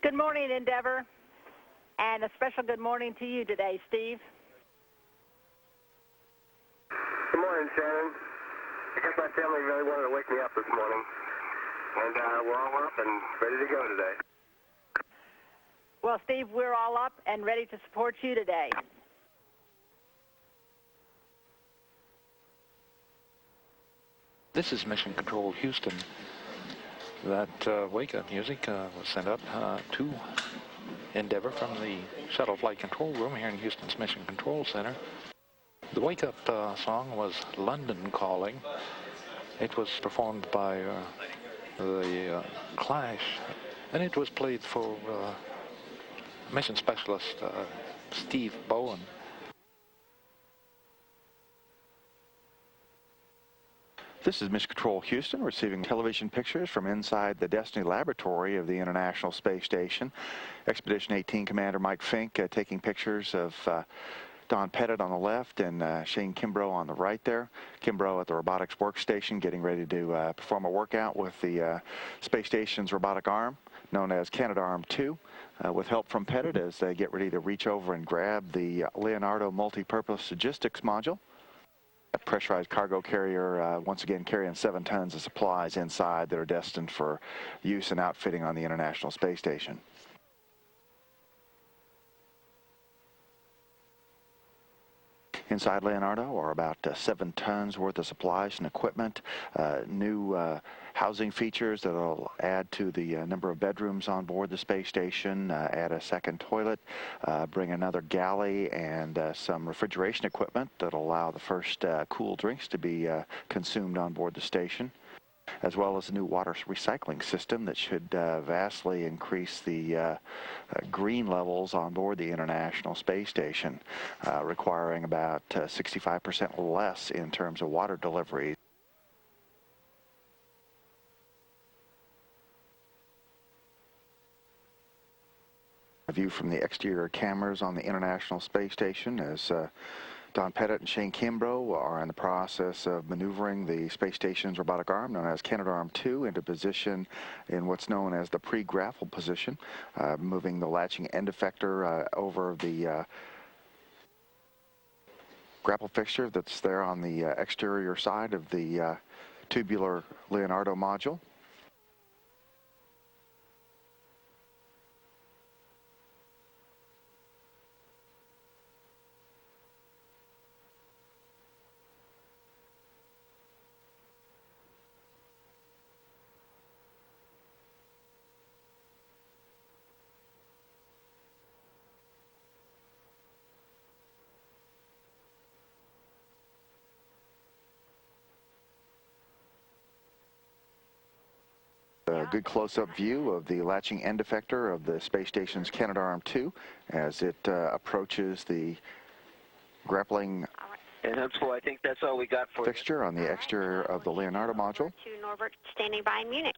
Good morning, Endeavor, and a special good morning to you today, Steve. Good morning, Shannon. I guess my family really wanted to wake me up this morning, and we're all up and ready to go today. Well, Steve, we're all up and ready to support you today. This is Mission Control Houston. That wake-up music was sent up to Endeavor from the shuttle flight control room here in Houston's Mission Control Center. The wake-up song was London Calling. It was performed by the Clash, and it was played for mission specialist Steve Bowen. This is Mission Control Houston receiving television pictures from inside the Destiny Laboratory of the International Space Station. Expedition 18 Commander Mike Fink taking pictures of Don Pettit on the left and Shane Kimbrough on the right there. Kimbrough at the robotics workstation getting ready to perform a workout with the space station's robotic arm known as Canadarm2 with help from Pettit as they get ready to reach over and grab the Leonardo multi-purpose logistics module. A pressurized cargo carrier, once again carrying 7 tons of supplies inside that are destined for use and outfitting on the International Space Station. Inside Leonardo are about 7 tons worth of supplies and equipment, new housing features that will add to the number of bedrooms on board the space station, add a second toilet, bring another galley and some refrigeration equipment that will allow the first cool drinks to be consumed on board the station, as well as a new water recycling system that should vastly increase the green levels on board the International Space Station, requiring about 65% less in terms of water delivery. A view from the exterior cameras on the International Space Station as Don Pettit and Shane Kimbrough are in the process of maneuvering the space station's robotic arm, known as Canadarm2, into position in what's known as the pre-grapple position, moving the latching end effector over the grapple fixture that's there on the exterior side of the tubular Leonardo module. A good close-up view of the latching end effector of the space station's Canadarm2 as it approaches the grappling and Huntsville, I think that's all we got for fixture on the exterior of the Leonardo module. To Norbert, standing by in Munich.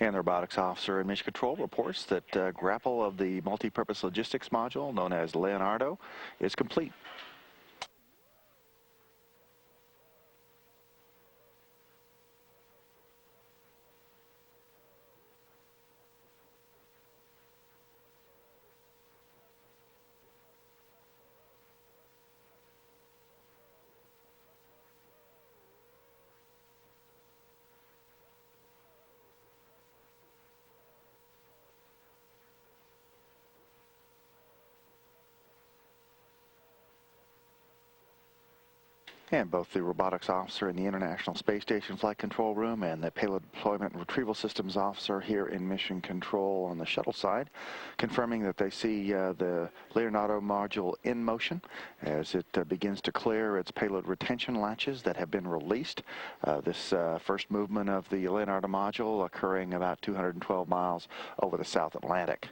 And the robotics officer in Mission Control reports that grapple of the multi-purpose logistics module, known as Leonardo, is complete. And both the robotics officer in the International Space Station Flight Control Room and the Payload Deployment and Retrieval Systems officer here in Mission Control on the shuttle side, confirming that they see the Leonardo module in motion as it begins to clear its payload retention latches that have been released. This first movement of the Leonardo module occurring about 212 miles over the South Atlantic.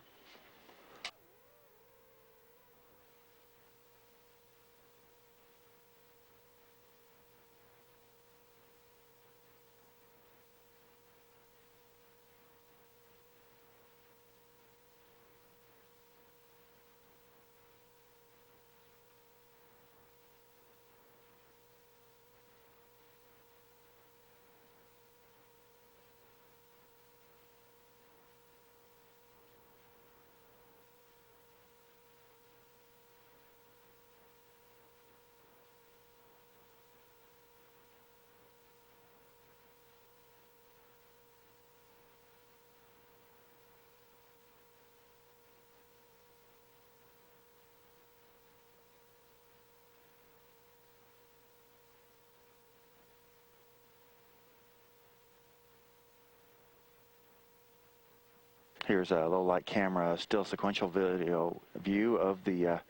Here's a low-light camera still sequential video view of the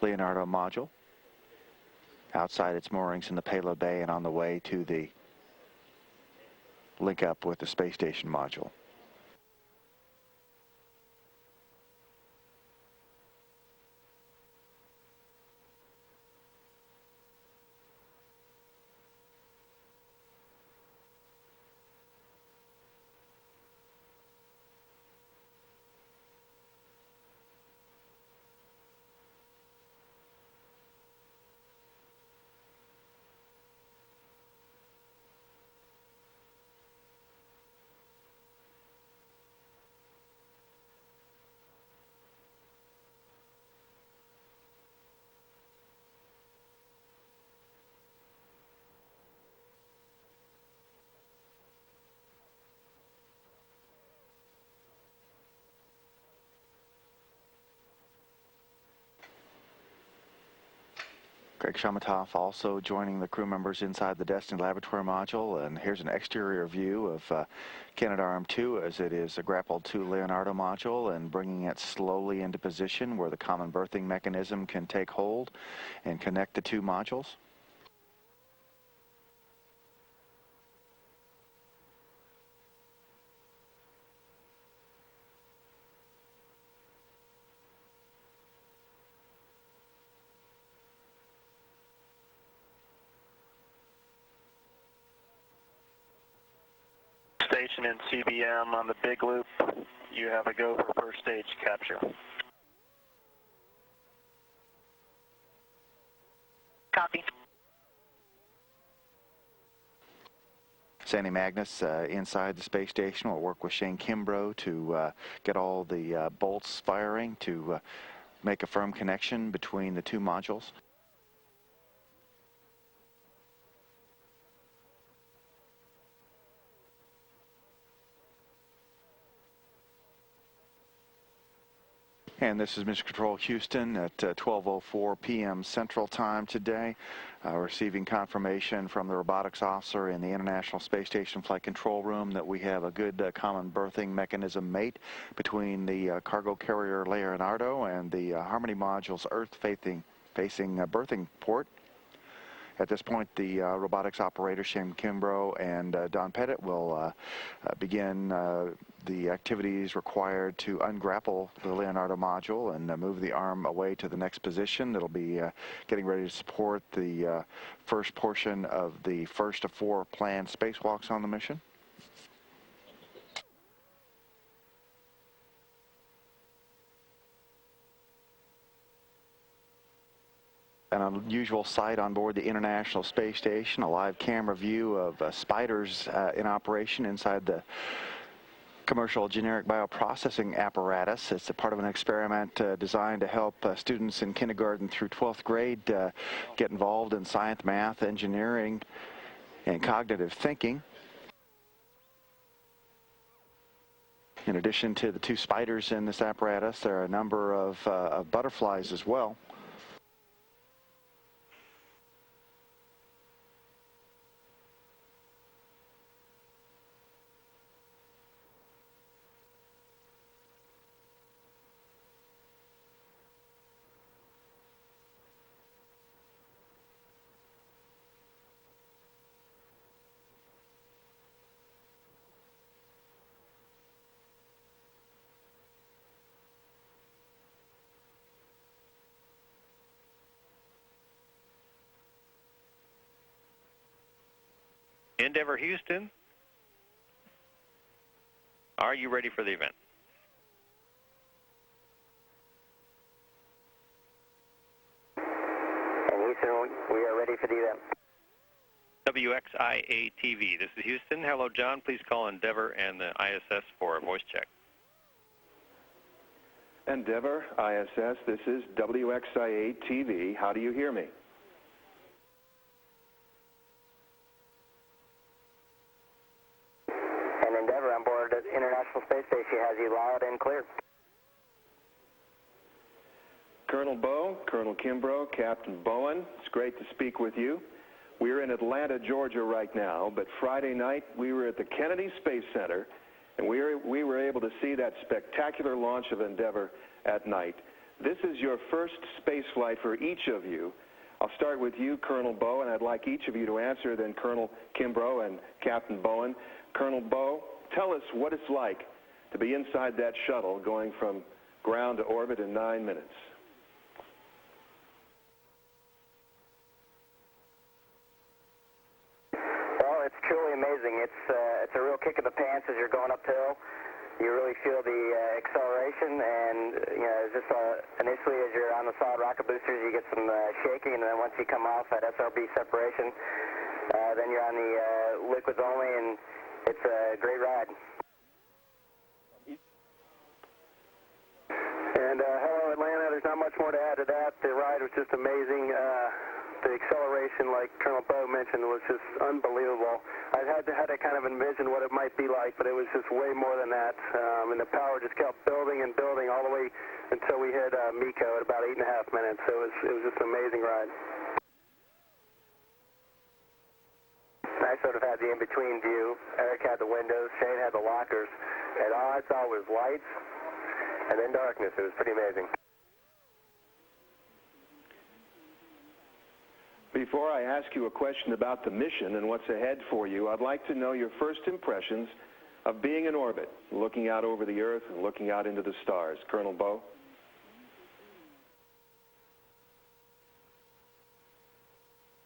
Leonardo module outside its moorings in the payload bay and on the way to the link up with the space station module. Greg Shamatov also joining the crew members inside the Destiny Laboratory module, and here's an exterior view of Canadarm2 as it is grappled to Leonardo module and bringing it slowly into position where the common berthing mechanism can take hold and connect the two modules. Station and CBM on the big loop. You have a go for first stage capture. Copy. Sandy Magnus inside the space station will work with Shane Kimbrough to get all the bolts firing to make a firm connection between the two modules. And this is Mission Control Houston at 12:04 p.m. Central Time today, receiving confirmation from the robotics officer in the International Space Station Flight Control Room that we have a good common berthing mechanism mate between the cargo carrier Leonardo and the Harmony module's Earth-facing berthing port. At this point, the robotics operator, Shane Kimbrough and Don Pettit, will begin the activities required to ungrapple the Leonardo module and move the arm away to the next position. It'll be getting ready to support the first portion of the first of 4 planned spacewalks on the mission. An unusual sight on board the International Space Station, a live camera view of spiders in operation inside the commercial generic bioprocessing apparatus. It's a part of an experiment designed to help students in kindergarten through 12th grade get involved in science, math, engineering, and cognitive thinking. In addition to the 2 spiders in this apparatus, there are a number of butterflies as well. Endeavor Houston, are you ready for the event? And Houston, we are ready for the event. WXIA TV, this is Houston. Hello, John. Please call Endeavor and the ISS for a voice check. Endeavor, ISS, this is WXIA TV. How do you hear me? And Endeavor on board the International Space Station has you loud and clear. Colonel Bowe, Colonel Kimbrough, Captain Bowen, it's great to speak with you. We're in Atlanta, Georgia right now, but Friday night we were at the Kennedy Space Center, and we were able to see that spectacular launch of Endeavor at night. This is your first space flight for each of you. I'll start with you, Colonel Bowe, and I'd like each of you to answer, then Colonel Kimbrough and Captain Bowen. Colonel Bowe, tell us what it's like to be inside that shuttle going from ground to orbit in 9 minutes. It's truly amazing. It's a real kick in the pants as you're going uphill. You really feel the acceleration, and it's just initially as you're on the solid rocket boosters, you get some shaking, and then once you come off that SRB separation, then you're on the liquids only, and it's a great ride. And hello, Atlanta. There's not much more to add to that. The ride was just amazing. The acceleration, like Colonel Bowe mentioned, was just unbelievable. I had to kind of envision what it might be like, but it was just way more than that. And the power just kept building and building all the way until we hit MECO at about 8.5 minutes. So it was just an amazing ride. I sort of had the in-between view. Eric had the windows, Shane had the lockers, and all I saw was lights and then darkness. It was pretty amazing. Before I ask you a question about the mission and what's ahead for you, I'd like to know your first impressions of being in orbit, looking out over the Earth and looking out into the stars. Colonel Bowe?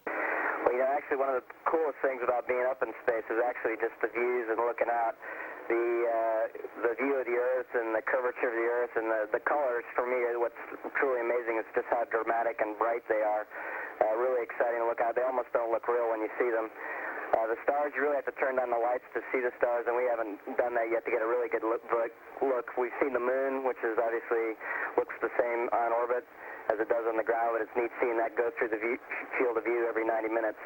Well, actually one of the coolest things about being up in space is actually just the views and looking out. The view of the Earth and the curvature of the Earth and the colors, for me, what's truly amazing is just how dramatic and bright they are. Really exciting to look at. They almost don't look real when you see them. The stars, you really have to turn down the lights to see the stars, and we haven't done that yet to get a really good look. We've seen the moon, which is obviously looks the same on orbit as it does on the ground, but it's neat seeing that go through the field of view every 90 minutes.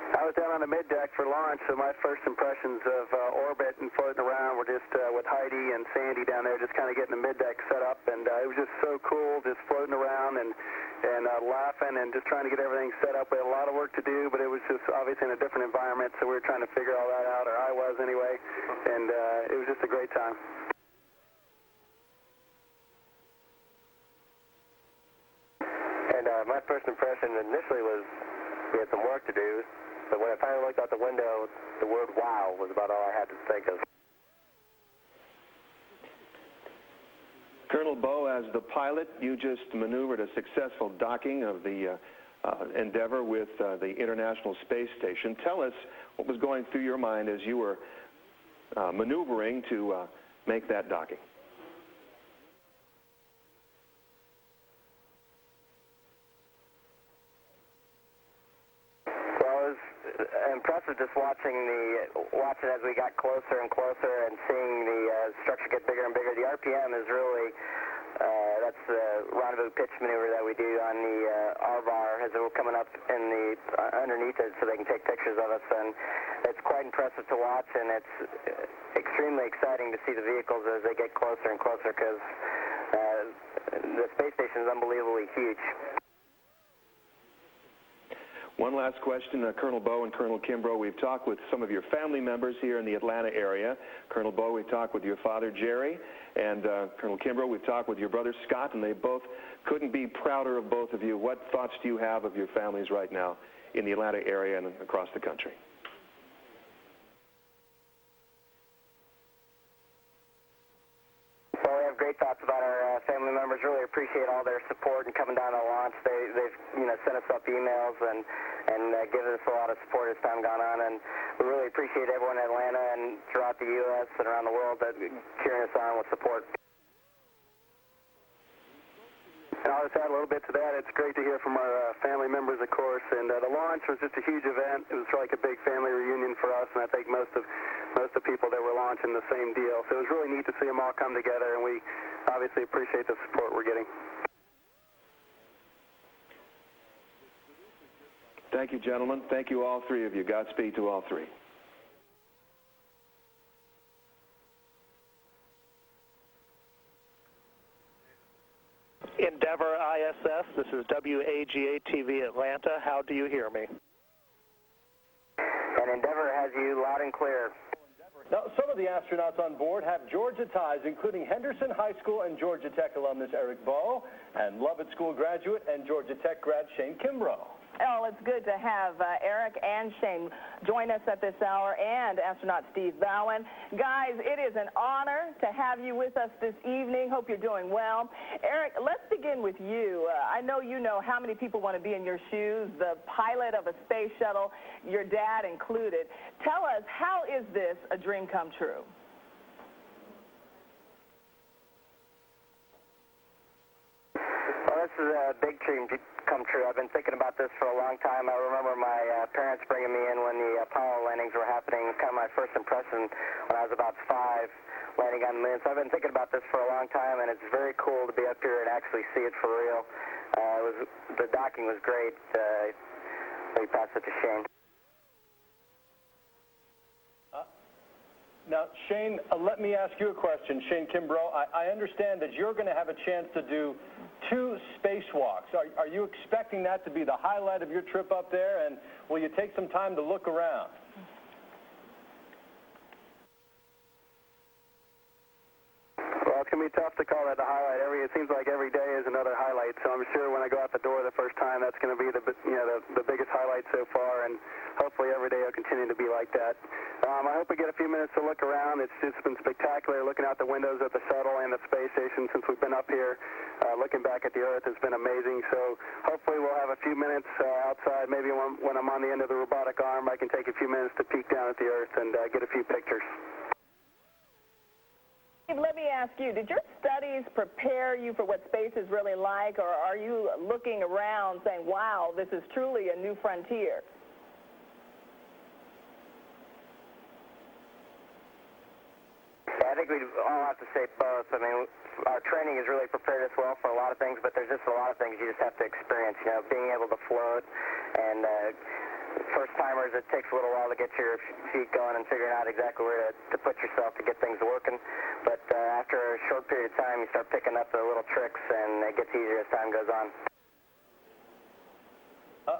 I was down on the mid-deck for launch, so my first impressions of orbit and floating around were just with Heidi and Sandy down there, just kind of getting the mid-deck set up, and it was just so cool, just floating around and laughing and just trying to get everything set up. We had a lot of work to do, but it was just obviously in a different environment, so we were trying to figure all that out, or I was anyway, and it was just a great time. And my first impression initially was we had some work to do. But when I finally looked out the window, the word wow was about all I had to think of. Colonel Bowe, as the pilot, you just maneuvered a successful docking of the Endeavor with the International Space Station. Tell us what was going through your mind as you were maneuvering to make that docking. Impressive just watching as we got closer and closer and seeing the structure get bigger and bigger. The RPM is really that's the rendezvous pitch maneuver that we do on the R-bar as we're coming up in the underneath it so they can take pictures of us, and it's quite impressive to watch, and it's extremely exciting to see the vehicles as they get closer and closer because the space station is unbelievably huge. One last question, Colonel Bowe and Colonel Kimbrough. We've talked with some of your family members here in the Atlanta area. Colonel Bowe, we've talked with your father, Jerry, and Colonel Kimbrough, we've talked with your brother, Scott, and they both couldn't be prouder of both of you. What thoughts do you have of your families right now in the Atlanta area and across the country? Well, we have great thoughts about our family members. Really appreciate all their support and coming down to the launch. They've sent us up emails and given us a lot of support as time gone on, and we really appreciate everyone in Atlanta and throughout the U.S. and around the world that cheering us on with support. And I'll just add a little bit to that. It's great to hear from our family members, of course, and the launch was just a huge event. It was like a big family reunion for us, and I think most of the people that were launching the same deal. So it was really neat to see them all come together, and we obviously appreciate the support we're getting. Thank you, gentlemen. Thank you, all three of you. Godspeed to all three. Endeavor ISS, this is WAGA-TV Atlanta. How do you hear me? And Endeavor has you loud and clear. Now, some of the astronauts on board have Georgia ties, including Henderson High School and Georgia Tech alumnus Eric Bowe, and Lovett School graduate and Georgia Tech grad Shane Kimbrough. Oh, it's good to have Eric and Shane join us at this hour, and astronaut Steve Bowen. Guys, it is an honor to have you with us this evening. Hope you're doing well. Eric, let's begin with you. I know you know how many people want to be in your shoes, the pilot of a space shuttle, your dad included. Tell us, how is this a dream come true? Well, this is a big dream come true. I've been thinking about this for a long time. I remember my parents bringing me in when the Apollo landings were happening. Kind of my first impression when I was about 5, landing on the moon. So I've been thinking about this for a long time, and it's very cool to be up here and actually see it for real. The docking was great. Let me pass it to Shane. Now, Shane, let me ask you a question. Shane Kimbrough, I understand that you're going to have a chance to do 2 spacewalks. Are you expecting that to be the highlight of your trip up there, and will you take some time to look around? Well, it's going to be tough to call that the highlight. It seems like every day is another highlight, so I'm sure when I go out the door the first time, that's going to be the biggest highlight so far, and hopefully every day will continue to be like that. I hope we get a few minutes to look around. It's just been spectacular looking out the windows of the shuttle and the space station since we've been up here. Looking back at the Earth has been amazing, so hopefully we'll have a few minutes outside. Maybe when I'm on the end of the robotic arm, I can take a few minutes to peek down at the Earth and get a few pictures. Let me ask you, did your studies prepare you for what space is really like, or are you looking around saying, wow, this is truly a new frontier? I think we all have to say both. I mean, our training has really prepared us well for a lot of things, but there's just a lot of things you just have to experience. Being able to float, and first-timers, it takes a little while to get your feet going and figuring out exactly where to put yourself to get things working. But after a short period of time, you start picking up the little tricks, and it gets easier as time goes on.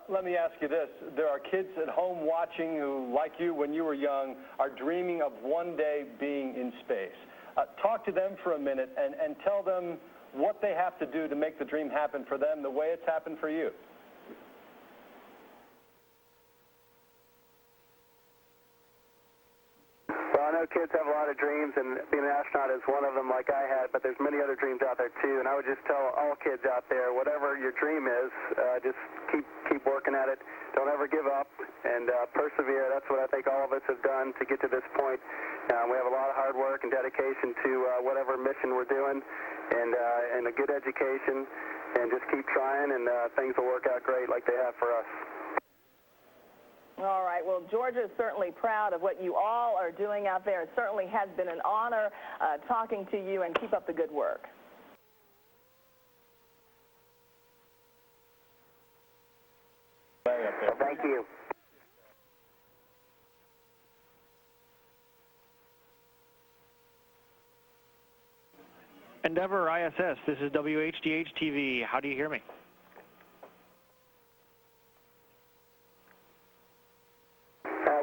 Let me ask you this. There are kids at home watching who, like you when you were young, are dreaming of one day being in space. Talk to them for a minute and tell them what they have to do to make the dream happen for them the way it's happened for you. Well, I know kids have a lot of dreams, and being an astronaut is one of them like I had, but there's many other dreams out there too, and I would just tell all kids out there, whatever your dream is, just keep working at it. Don't ever give up, and persevere. That's what I think all of us have done to get to this point. We have a lot of hard work and dedication to whatever mission we're doing, and a good education, and just keep trying, and things will work out great like they have for us. All right. Well, Georgia is certainly proud of what you all are doing out there. It certainly has been an honor talking to you, and keep up the good work. Thank you. Endeavor ISS, this is WHDH-TV. How do you hear me?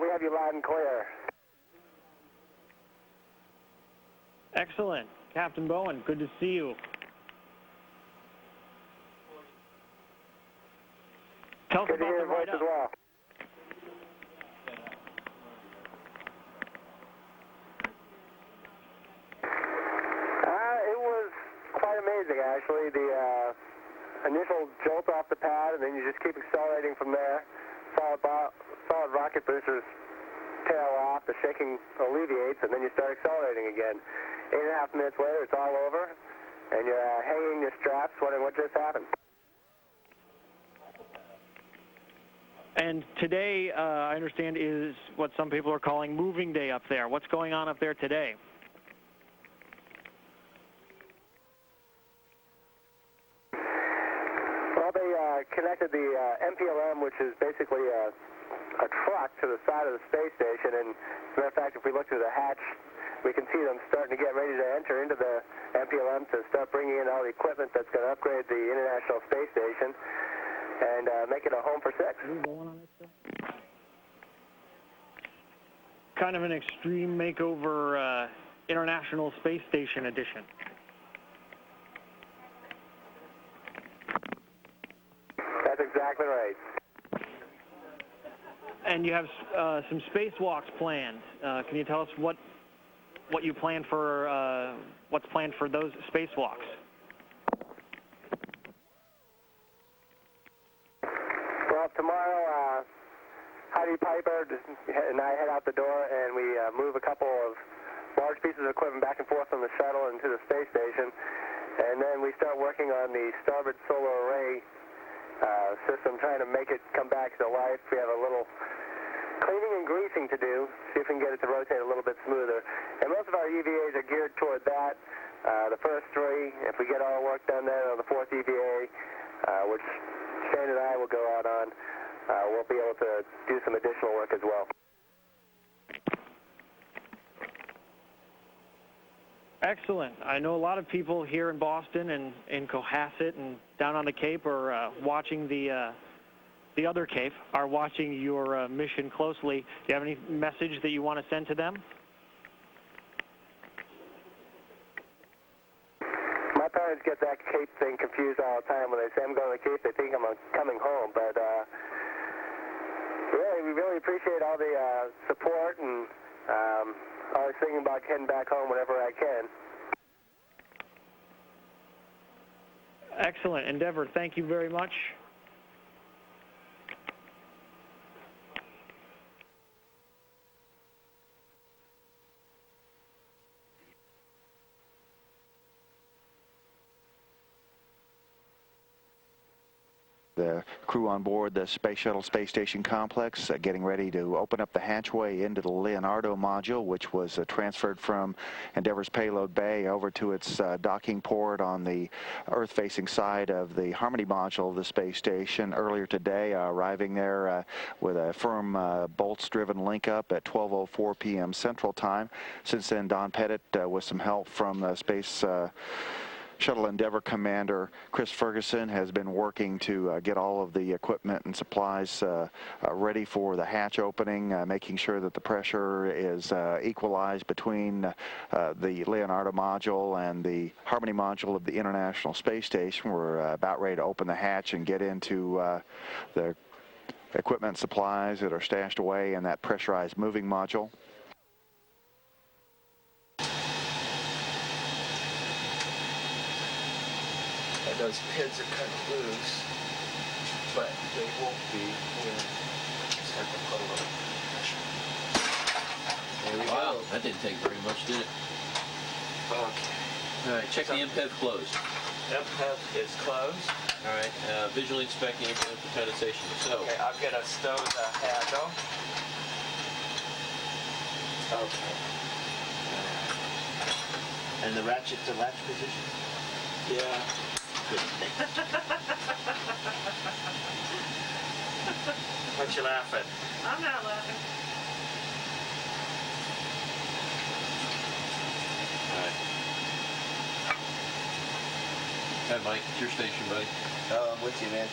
We have you loud and clear. Excellent. Captain Bowen, good to see you. Tell us Good to about hear the your voice ride-up. as well. It was quite amazing. actually. The initial jolt off the pad, and then you just keep accelerating from there. Solid rocket boosters tail off, the shaking alleviates, and then you start accelerating again. 8.5 minutes later, it's all over, and you're hanging your straps, wondering what just happened. And today, I understand, is what some people are calling moving day up there. What's going on up there today? Well, they connected the MPLM, which is basically a truck, to the side of the space station. And as a matter of fact, if we look through the hatch, we can see them starting to get ready to enter into the MPLM to start bringing in all the equipment that's going to upgrade the International Space Station and make it a home for 6. Kind of an extreme makeover International Space Station edition. That's exactly right. And you have some spacewalks planned. Can you tell us what you plan for? What's planned for those spacewalks? Well, tomorrow, Heidi Piper and I head out the door, and we move a couple of large pieces of equipment back and forth from the shuttle into the space station, and then we start working on the starboard solar array system, trying to make it come back to life. We have a little cleaning and greasing to do, see if we can get it to rotate a little bit smoother. And most of our EVAs are geared toward that. The first 3, if we get all work done there on the 4th EVA, which Shane and I will go out on, we'll be able to do some additional work as well. Excellent. I know a lot of people here in Boston and in Cohasset and down on the Cape are watching the other Cape, are watching your mission closely. Do you have any message that you want to send to them? My parents get that Cape thing confused all the time. When they say I'm going to the Cape, they think I'm coming home. But we really appreciate all the support, and always thinking about heading back home whenever I can. Excellent. Endeavor, thank you very much. The crew on board the Space Shuttle Space Station complex getting ready to open up the hatchway into the Leonardo module, which was transferred from Endeavor's payload bay over to its docking port on the Earth-facing side of the Harmony module of the space station earlier today, arriving there with a firm bolts-driven link-up at 12:04 p.m. Central Time. Since then, Don Pettit, with some help from the Space Shuttle Endeavor commander Chris Ferguson, has been working to get all of the equipment and supplies ready for the hatch opening, making sure that the pressure is equalized between the Leonardo module and the Harmony module of the International Space Station. We're about ready to open the hatch and get into the equipment supplies that are stashed away in that pressurized moving module. Those pins are kind of loose, but they won't be when it's got to put a little pressure. There we go. That didn't take very much, did it? Okay. All right, check the MPEV closed. MPEV is closed. All right, visually inspecting MPEV for condensation. So. Okay, I'll get a stowed handle. Okay. And the ratchet to latch position? Yeah. What you laughing? I'm not laughing. All right. Hi, Mike. It's your station, buddy. Oh, I'm with you, man.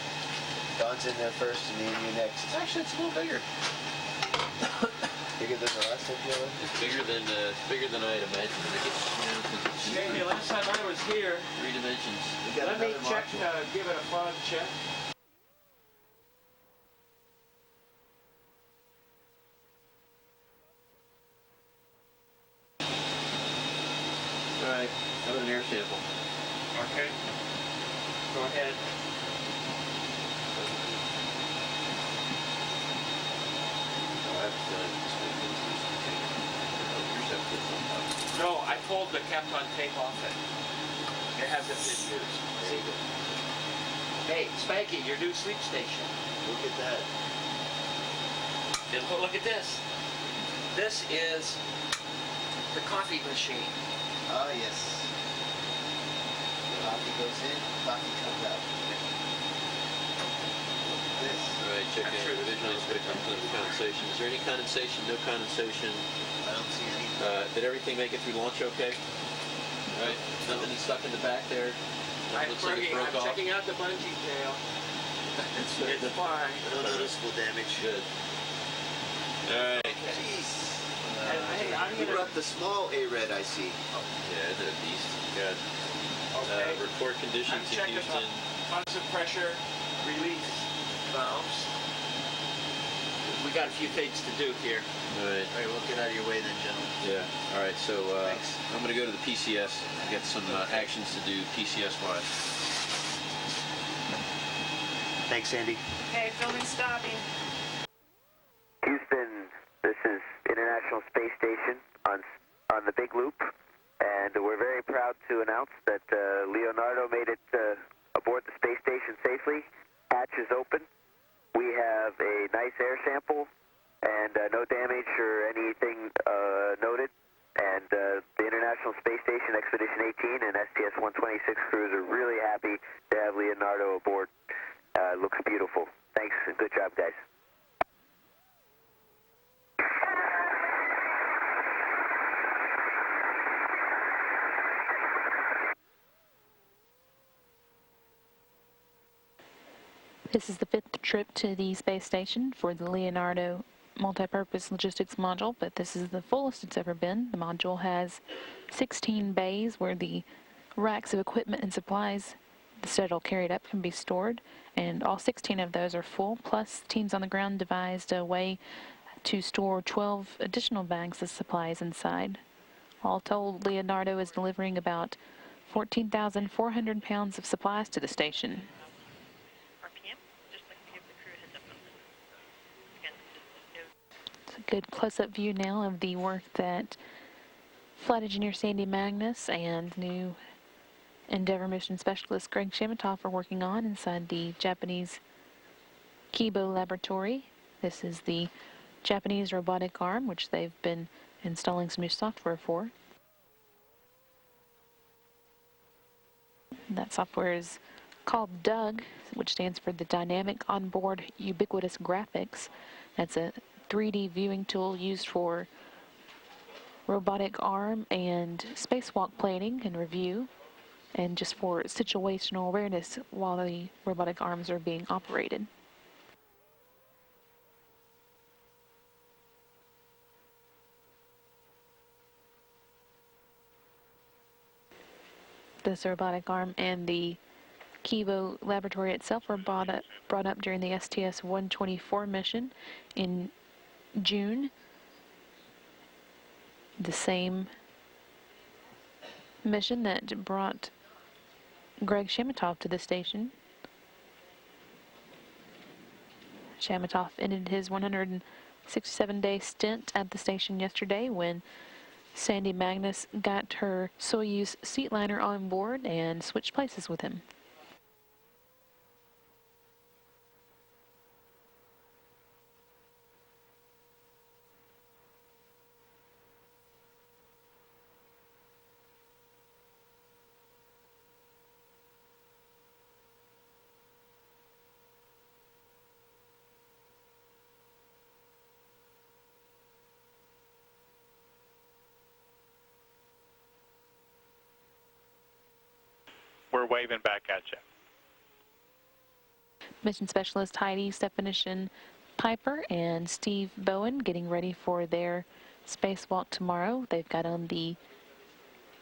Don's in there first and me and you next. Actually, it's a little bigger. Bigger than the last time you were? It's bigger than I had imagined. Maybe last time I was here. 3 dimensions. Let me check, give it a fog check. All right, how about an air sample? Okay. Go ahead. No, I pulled the Kapton tape off it. It hasn't been used. See? Hey, Spanky, your new sleep station. Look at that. And look at this. This is the coffee machine. Oh, yes. Coffee goes in, coffee comes out. This. All right, check in. Visually inspecting condensation. Is there any condensation? No condensation? I don't see anything. Did everything make it through launch okay? All right. Nothing stuck in the back there? Looks like it broke off. I'm checking out the bungee tail. It's fine. No noticeable damage. Good. All right. Jeez. Hey, I'm You gonna... brought the small A-Red, I see. Oh, yeah, isn't it a beast? Good. Okay. Report conditions I'm checking in Houston. constant pressure release valves. We got a few things to do here. All right. All right, we'll get out of your way then, gentlemen. Yeah. All right. So I'm going to go to the PCS. Get some actions to do PCS-wise. Thanks, Andy. Okay, filming stopping. Houston, this is International Space Station on the Big Loop, and we're very proud to announce that Leonardo made it aboard the space station safely. Hatch is open. We have a nice air sample and no damage or anything noted. And the International Space Station Expedition 18 and STS-126 crews are really happy to have Leonardo aboard. Looks beautiful. Thanks and good job, guys. This is the 5th trip to the space station for the Leonardo multi-purpose logistics module, but this is the fullest it's ever been. The module has 16 bays where the racks of equipment and supplies the shuttle carried up can be stored, and all 16 of those are full, plus teams on the ground devised a way to store 12 additional bags of supplies inside. All told, Leonardo is delivering about 14,400 pounds of supplies to the station. It's a good close-up view now of the work that Flight Engineer Sandy Magnus and new Endeavour mission specialist Greg Shamatov are working on inside the Japanese Kibo laboratory. This is the Japanese robotic arm, which they've been installing some new software for. That software is called DUG, which stands for the Dynamic Onboard Ubiquitous Graphics. That's a 3D viewing tool used for robotic arm and spacewalk planning and review, and just for situational awareness while the robotic arms are being operated. This robotic arm and the Kibo laboratory itself were brought up during the STS-124 mission in June. The same mission that brought Greg Shamatov to the station. Shamatov ended his 167-day stint at the station yesterday when Sandy Magnus got her Soyuz seatliner on board and switched places with him. We're waving back at you. Mission Specialist Heidi Stephanischen Piper and Steve Bowen getting ready for their spacewalk tomorrow. They've got on the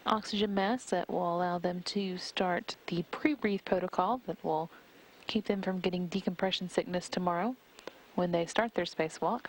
oxygen mask that will allow them to start the pre-breathe protocol that will keep them from getting decompression sickness tomorrow when they start their spacewalk.